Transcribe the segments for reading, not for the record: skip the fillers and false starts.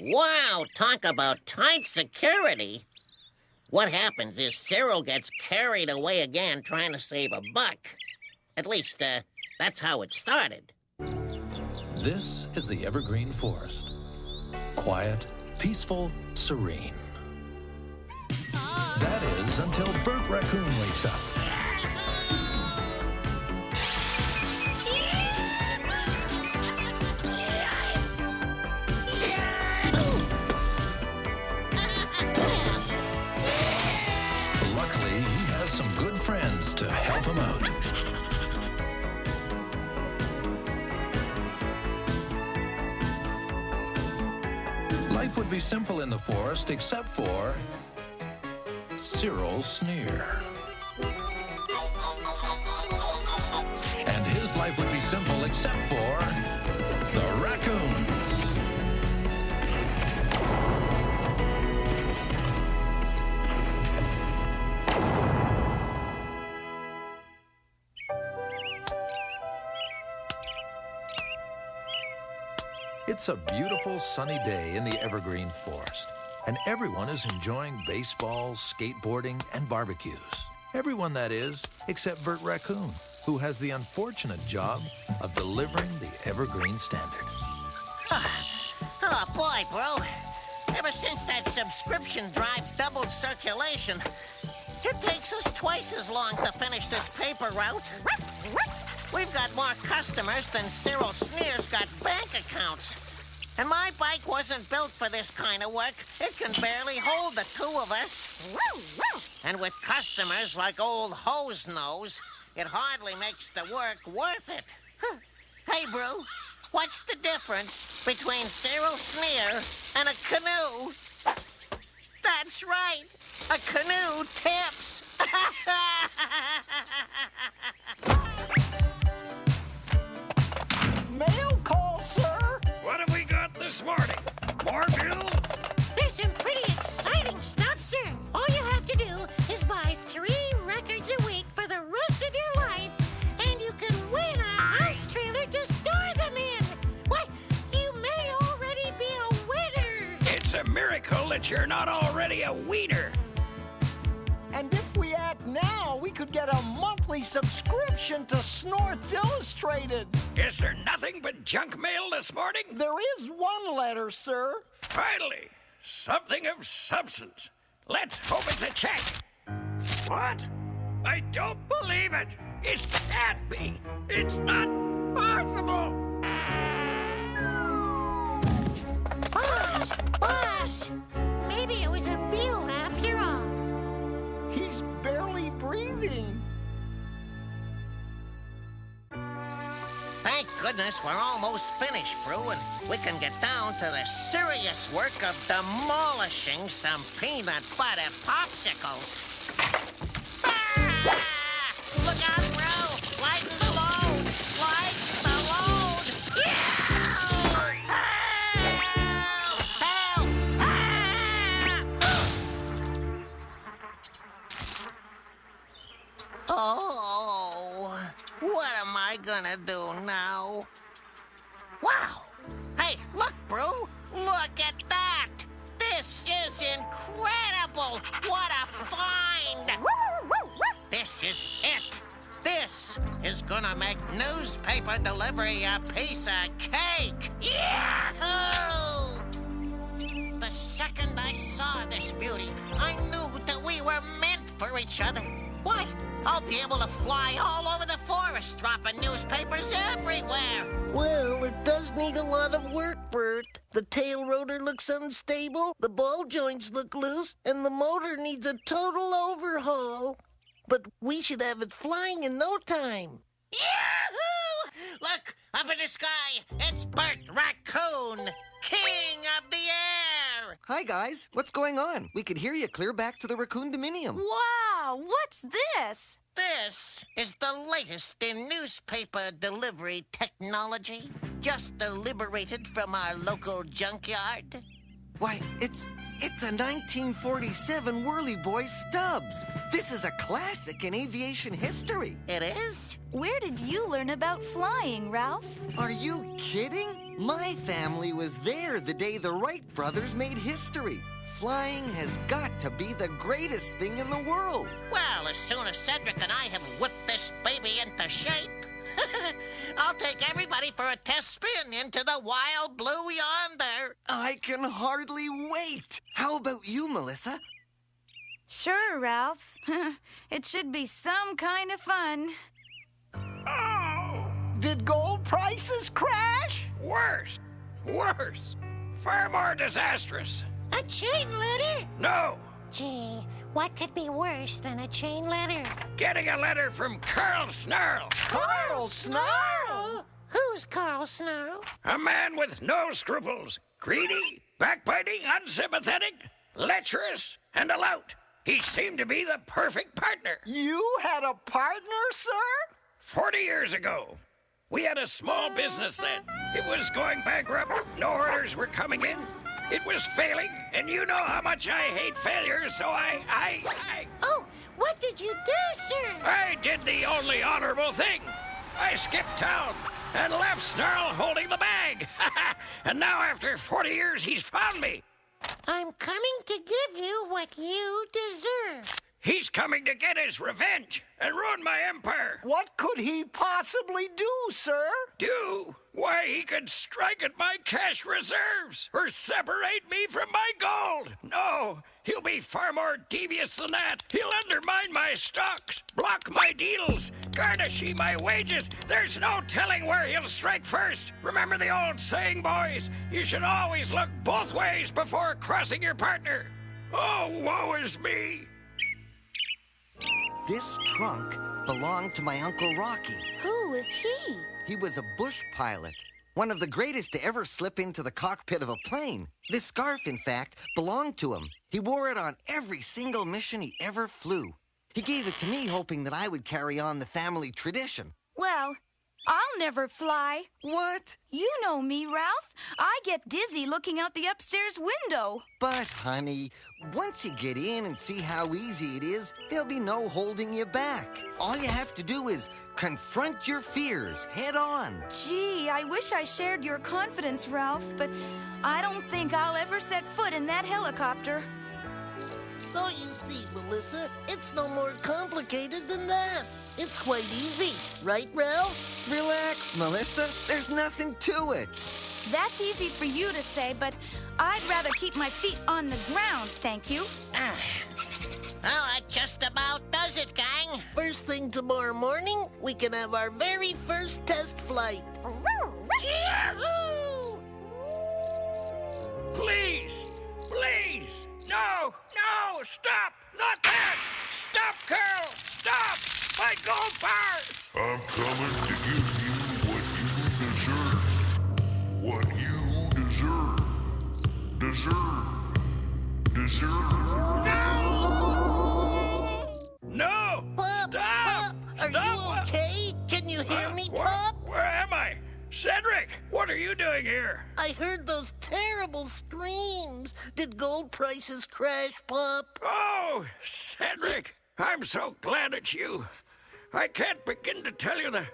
Wow, talk about tight security. What happens is Cyril gets carried away again trying to save a buck. At least, that's how it started. This is the Evergreen Forest. Quiet, peaceful, serene. That is until Bert Raccoon wakes up. Luckily, he has some good friends to help him out. Life would be simple in the forest except for Cyril's sneer. And his life would be simple except for the Raccoons. It's a beautiful sunny day in the Evergreen Forest, and everyone is enjoying baseball, skateboarding, and barbecues. Everyone, that is, except Bert Raccoon, who has the unfortunate job of delivering the Evergreen Standard. Oh, boy, bro. Ever since that subscription drive doubled circulation, it takes us twice as long to finish this paper route. We've got more customers than Cyril Sneer's got bank accounts. And my bike wasn't built for this kind of work. It can barely hold the two of us. And with customers like old Hose Nose, it hardly makes the work worth it. Hey, Brew, what's the difference between Cyril Sneer and a canoe? That's right, a canoe tips. Mail call, sir. What have we got this morning? More bills? There's some pretty exciting stuff, sir. All you have to do is buy 3 records a week for the rest of your life, and you can win a house trailer to store them in. Why, you may already be a winner. It's a miracle that you're not already a wiener. And if we act now, we could get a monthly subscription to Snorts Illustrated. Is there nothing but junk mail this morning? There is one letter, sir. Finally, something of substance. Let's hope it's a check. What? I don't believe it. It can't be. It's not possible. Boss, maybe it was a bill after all. He's barely breathing. Thank goodness we're almost finished, Brew, and we can get down to the serious work of demolishing some peanut butter popsicles. Ah! Look out, Brew! Lighten the load! Lighten the load! Yeah! Help! Ah! Oh, what am I gonna do now? Wow! Hey, look, Brew! Look at that! This is incredible! What a find! This is it! This is gonna make newspaper delivery a piece of cake! Yahoo! The second I saw this beauty, I knew that we were meant for each other. Why, I'll be able to fly all over the forest, dropping newspapers everywhere. Well, it does need a lot of work, Bert. The tail rotor looks unstable, the ball joints look loose, and the motor needs a total overhaul. But we should have it flying in no time. Yahoo! Look, up in the sky, it's Bert Raccoon, king of the air! Hi, guys. What's going on? We could hear you clear back to the Raccoon Dominium. Wow, what's this? This is the latest in newspaper delivery technology, just liberated from our local junkyard. Why, it's a 1947 Whirly Boy Stubbs. This is a classic in aviation history. It is? Where did you learn about flying, Ralph? Are you kidding? My family was there the day the Wright brothers made history. Flying has got to be the greatest thing in the world. Well, as soon as Cedric and I have whipped this baby into shape, I'll take everybody for a test spin into the wild blue yonder. I can hardly wait. How about you, Melissa? Sure, Ralph. It should be some kind of fun. Oh! Did gold prices crash? Worse! Worse! Far more disastrous! A chain letter? No! Gee, what could be worse than a chain letter? Getting a letter from Carl Snarl! Carl Snarl? Who's Carl Snarl? A man with no scruples. Greedy, backbiting, unsympathetic, lecherous, and a lout. He seemed to be the perfect partner. You had a partner, sir? 40 years ago, we had a small business then. It was going bankrupt. No orders were coming in. It was failing, and you know how much I hate failure, so I Oh, what did you do, sir? I did the only honorable thing. I skipped town and left Snarl holding the bag. And now, after 40 years, he's found me. I'm coming to give you what you deserve. He's coming to get his revenge and ruin my empire. What could he possibly do, sir? Do? Why, he could strike at my cash reserves or separate me from my gold. No, he'll be far more devious than that. He'll undermine my stocks, block my deals, garnish my wages. There's no telling where he'll strike first. Remember the old saying, boys? You should always look both ways before crossing your partner. Oh, woe is me. This trunk belonged to my Uncle Rocky. Who is he? He was a bush pilot, one of the greatest to ever slip into the cockpit of a plane. This scarf, in fact, belonged to him. He wore it on every single mission he ever flew. He gave it to me hoping that I would carry on the family tradition. Well, I'll never fly. What? You know me, Ralph. I get dizzy looking out the upstairs window. But, honey, once you get in and see how easy it is, there'll be no holding you back. All you have to do is confront your fears head on. Gee, I wish I shared your confidence, Ralph, but I don't think I'll ever set foot in that helicopter. So you see, Melissa, it's no more complicated than that. It's quite easy, right, Ralph? Relax, Melissa. There's nothing to it. That's easy for you to say, but I'd rather keep my feet on the ground, thank you. Well, that just about does it, gang. First thing tomorrow morning, we can have our very first test flight. Yahoo! Please, please. No, no, stop. Not that. Stop, Carl. Stop. My gold bars. I'm coming to give you what you deserve. No. Pop, Stop. Pop, are Stop. you okay? Can you hear me, Pop? Where am I? Cedric, what are you doing here? I heard those terrible screams. Did gold prices crash, Pop? Oh, Cedric, I'm so glad it's you. I can't begin to tell you the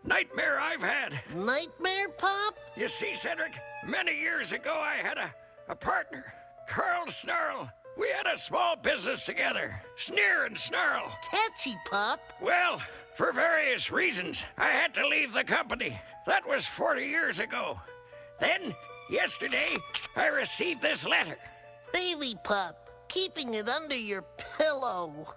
nightmare I've had. Nightmare, Pop? You see, Cedric, many years ago I had a partner, Carl Snarl. We had a small business together, Sneer and Snarl. Catchy, Pop. Well, for various reasons, I had to leave the company. That was 40 years ago. Then, yesterday, I received this letter. Really, Pop? Keeping it under your pillow.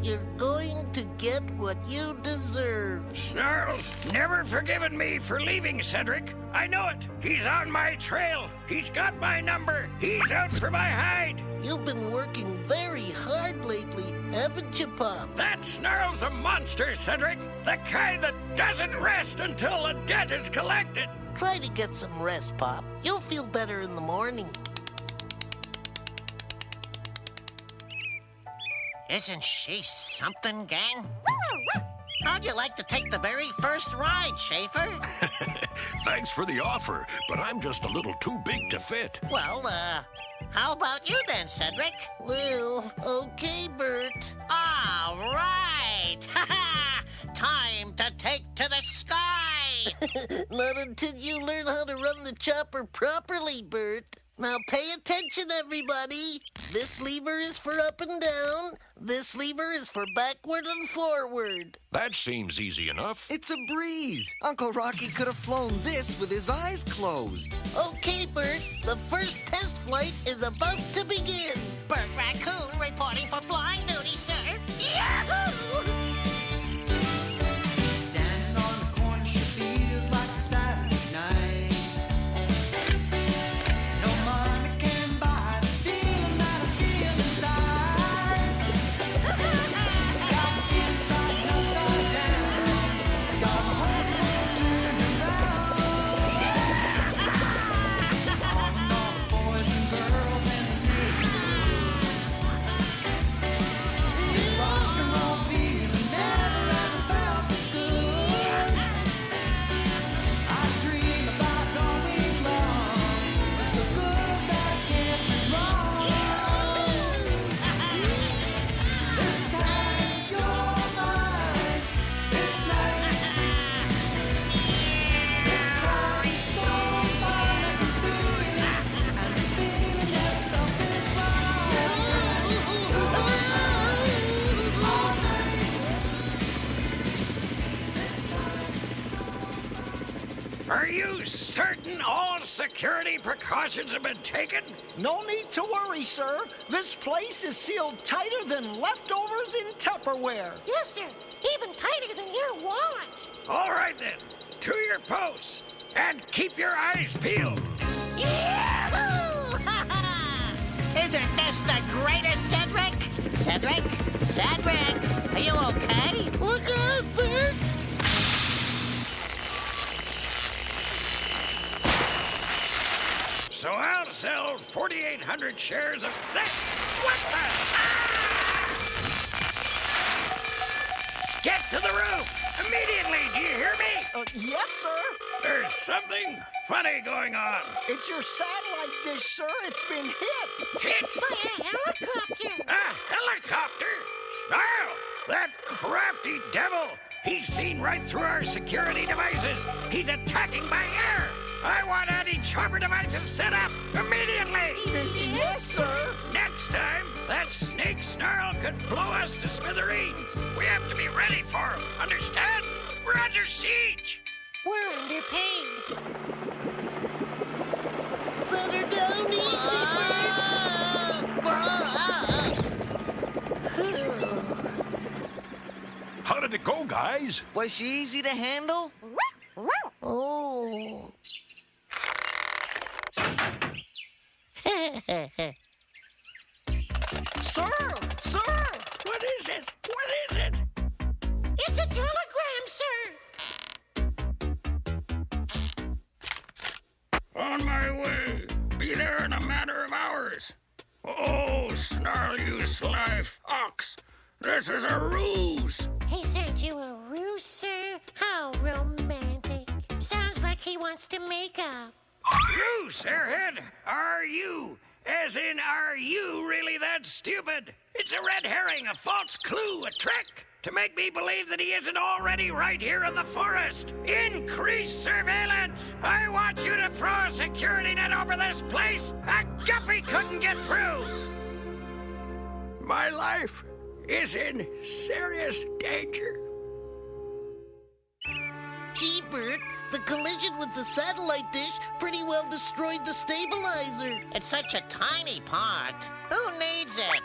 You're going to get what you deserve. Snarl's never forgiven me for leaving, Cedric. I know it. He's on my trail. He's got my number. He's out for my hide. You've been working very hard lately, haven't you, Pop? That Snarl's a monster, Cedric. The kind that doesn't rest until the debt is collected. Try to get some rest, Pop. You'll feel better in the morning. Isn't she something, gang? How'd you like to take the very first ride, Schaefer? Thanks for the offer, but I'm just a little too big to fit. Well, how about you then, Cedric? Well, okay, Bert. All right! Time to take to the sky! Not until you learn how to run the chopper properly, Bert. Now pay attention, everybody. This lever is for up and down. This lever is for backward and forward. That seems easy enough. It's a breeze. Uncle Rocky could have flown this with his eyes closed. Okay, Bert, the first test flight is about to begin. Bert Raccoon reporting for flying duty, sir. Yahoo! Standing on the corner sure feels like a Saturday night. No money can buy the feeling that I feel inside. It's got me inside and upside down. Got my whole world turned around. Calling all the boys and girls in the neighborhood. This rock and roll feeling never ever felt this good. I dream about it all week long. It's so good that I can't be wrong. This time you're mine. This night. This time is so fun I can feel it. And the feeling that something's Are you certain all security precautions have been taken? No need to worry, sir. This place is sealed tighter than leftovers in Tupperware. Yes, sir. Even tighter than your wallet. All right then, to your posts, and keep your eyes peeled. Yahoo! Isn't this the greatest, Cedric? Cedric? Cedric, are you okay? Look out, Bert! So I'll sell 4,800 shares of this. What the? Get to the roof immediately. Do you hear me? Yes, sir. There's something funny going on. It's your satellite dish, sir. It's been hit. Hit By a helicopter. a helicopter. Snarl! That crafty devil. He's seen right through our security devices. He's attacking by air. I want anti-chopper devices set up immediately. Yes, sir. Next time, that snake snarl could blow us to smithereens. We have to be ready for him. Understand? We're under siege. We're underpaid. Let her down easy, How did it go, guys? Was she easy to handle? Oh. Sir! Sir! What is it? What is it? It's a telegram, sir. On my way. Be there in a matter of hours. Oh, snarl, you sly fox. This is a ruse. He sent you a ruse, sir? How romantic. Sounds like he wants to make up. Ruse, airhead. Are you? As in, are you really that stupid? It's a red herring, a false clue, a trick to make me believe that he isn't already right here in the forest. Increase surveillance. I want you to throw a security net over this place. A guppy couldn't get through. My life is in serious danger. Gee, Bert, the collision with the satellite dish pretty well destroyed the stabilizer. It's such a tiny part. Who needs it?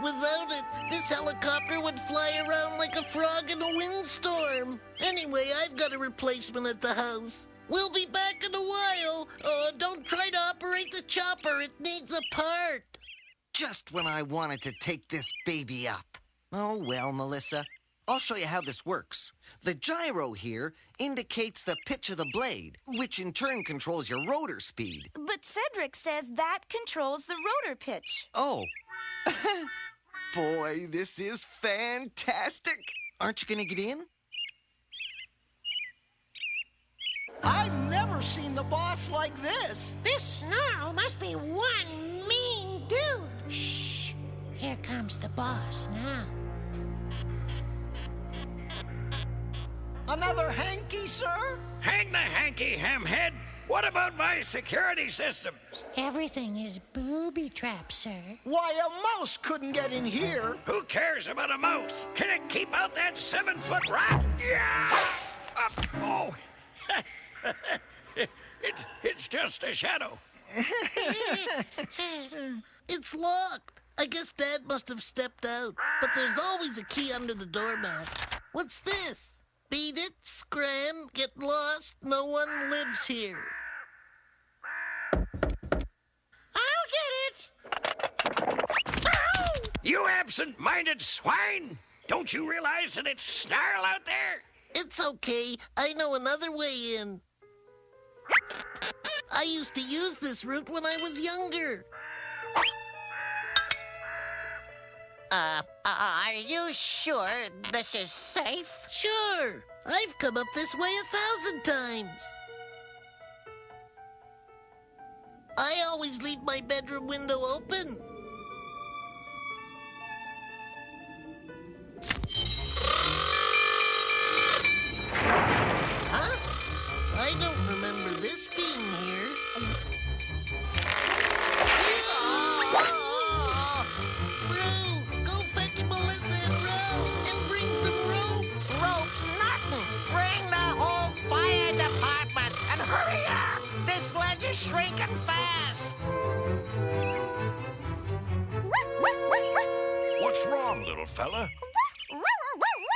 Without it, this helicopter would fly around like a frog in a windstorm. Anyway, I've got a replacement at the house. We'll be back in a while. Don't try to operate the chopper. It needs a part. Just when I wanted to take this baby up. Oh, well, Melissa. I'll show you how this works. The gyro here indicates the pitch of the blade, which in turn controls your rotor speed. But Cedric says that controls the rotor pitch. Oh. Boy, this is fantastic. Aren't you gonna get in? I've never seen the boss like this. This Snarl must be one mean dude. Shh. Here comes the boss now. Another hanky, sir? Hang the hanky, hamhead. What about my security systems? Everything is booby-trapped, sir. Why, a mouse couldn't get in here. Who cares about a mouse? Can it keep out that 7-foot rat? Yeah! Oh! It's just a shadow. It's locked. I guess Dad must have stepped out. But there's always a key under the doormat. What's this? Beat it, scram, get lost, no one lives here. I'll get it. Ow! You absent-minded swine! Don't you realize that it's Snarl out there? It's okay. I know another way in. I used to use this route when I was younger. Are you sure this is safe? Sure. I've come up this way 1,000 times. I always leave my bedroom window open. Huh? I don't remember this being here. Bro, go fetch Melissa and Ralph and bring some ropes. Ropes, nothing. Bring the whole fire department and hurry up. This ledge is shrinking fast. What's wrong, little fella?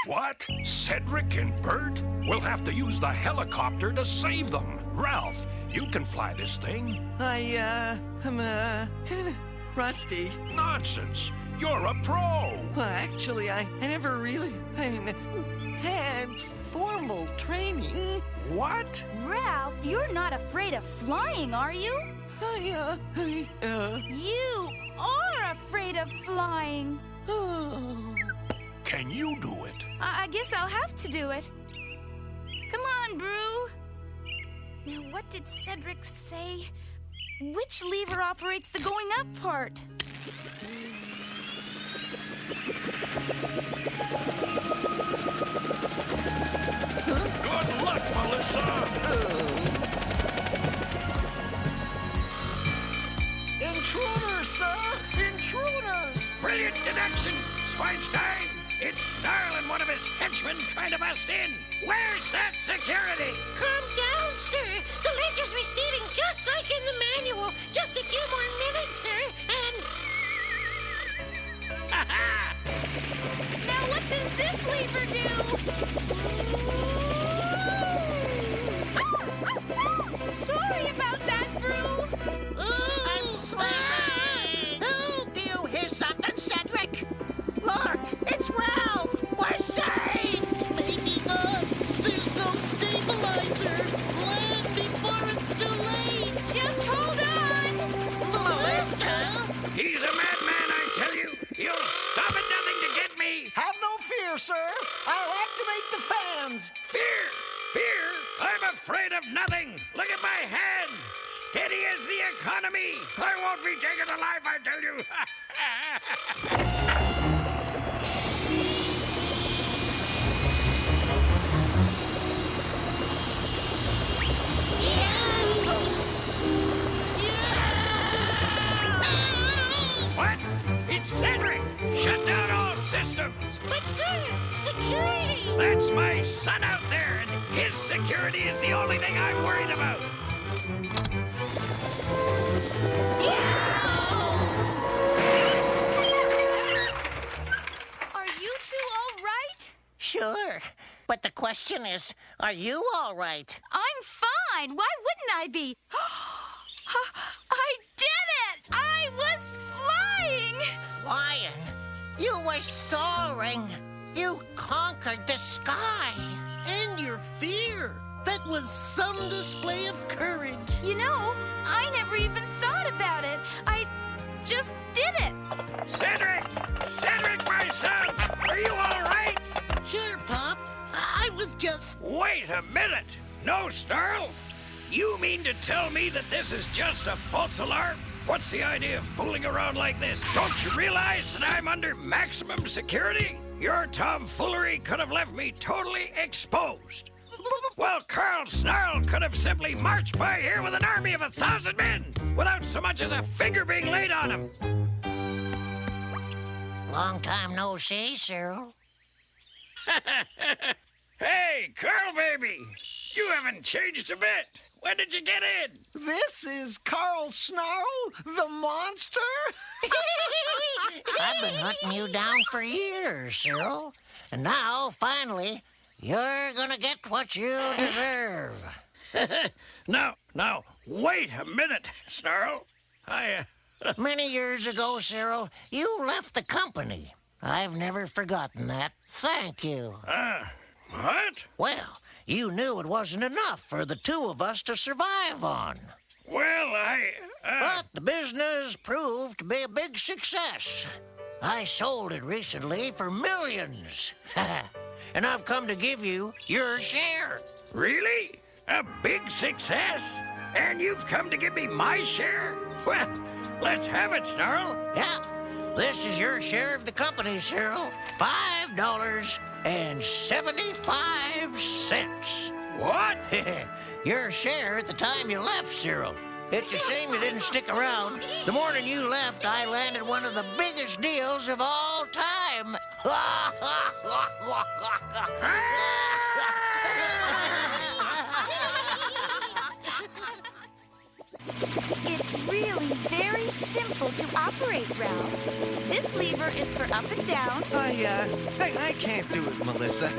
What? Cedric and Bert? We'll have to use the helicopter to save them. Ralph, you can fly this thing. I'm kind of rusty. Nonsense. You're a pro. Well, actually, I never really, had formal training. What? Ralph, you're not afraid of flying, are you? You are afraid of flying. Oh. Can you do it? I guess I'll have to do it. Come on, Brew. Now, what did Cedric say? Which lever operates the going up part? Good luck, Melissa. Intruders, sir! Intruders! Brilliant deduction, Schweinstein! It's Snarl and one of his henchmen trying to bust in. Where's that security? Calm down, sir. The ledge is receding just like in the manual. Just a few more minutes, sir, and... Now, what does this lever do? Sorry about that, Brew. I'm sleeping. Do you hear something, Cedric? Look, it's Ralph. We're saved. Maybe not. There's no stabilizer. Land before it's too late. Just hold on. Melissa? He's a madman, I tell you. He'll stop at nothing to get me. Have no fear, sir. I'll activate the fans. Fear? Fear? I'm afraid of nothing. Look at my hand. Steady as the economy. I won't be taken alive, I tell you. What? It's Cedric! Shut down all systems! But, sir, security! That's my son out there, and his security is the only thing I'm worried about. Are you two all right? Sure. But the question is, are you all right? I'm fine. Why wouldn't I be? I did it! I was flying! Flying? You were soaring. You conquered the sky. And your fear. That was some display of courage. You know, I never even thought about it. I just did it. Cedric! Cedric, my son! Are you all right? Sure, Wait a minute! No, Snarl! You mean to tell me that this is just a false alarm? What's the idea of fooling around like this? Don't you realize that I'm under maximum security? Your tomfoolery could have left me totally exposed. Well, Carl Snarl could have simply marched by here with an army of 1,000 men without so much as a finger being laid on him. Long time no see, Cyril. Hey, Carl, baby! You haven't changed a bit. When did you get in? This is Carl Snarl, the monster? I've been hunting you down for years, Cyril. And now, finally, you're gonna get what you deserve. Now, wait a minute, Snarl. Many years ago, Cyril, you left the company. I've never forgotten that. Thank you. What? Well, you knew it wasn't enough for the two of us to survive on. Well, But the business proved to be a big success. I sold it recently for millions. And I've come to give you your share. Really? A big success? And you've come to give me my share? Well, let's have it, Snarl. Yeah, this is your share of the company, Cyril. $5.75. What? Your share at the time you left, Cyril. It's a shame you didn't stick around. The morning you left, I landed one of the biggest deals of all time. It's really very simple to operate, Ralph. This lever is for up and down. I can't do it, Melissa.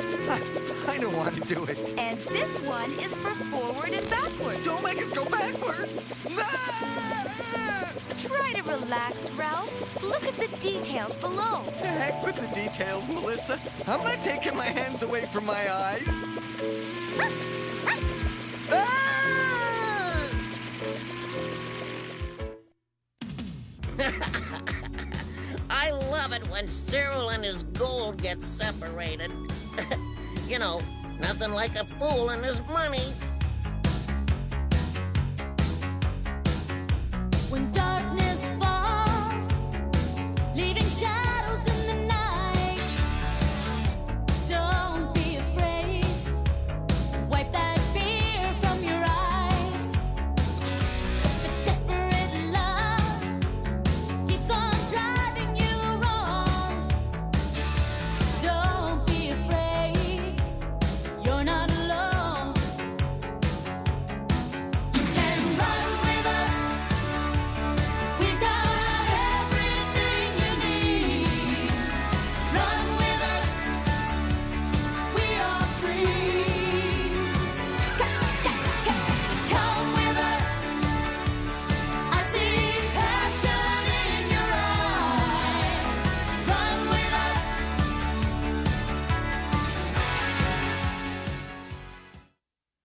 I don't want to do it. And this one is for forward and backward. Don't make us go backwards. Try to relax, Ralph. Look at the details below. To heck with the details, Melissa. I'm not taking my hands away from my eyes. I love it when Cyril and his gold get separated. You know, nothing like a fool and his money.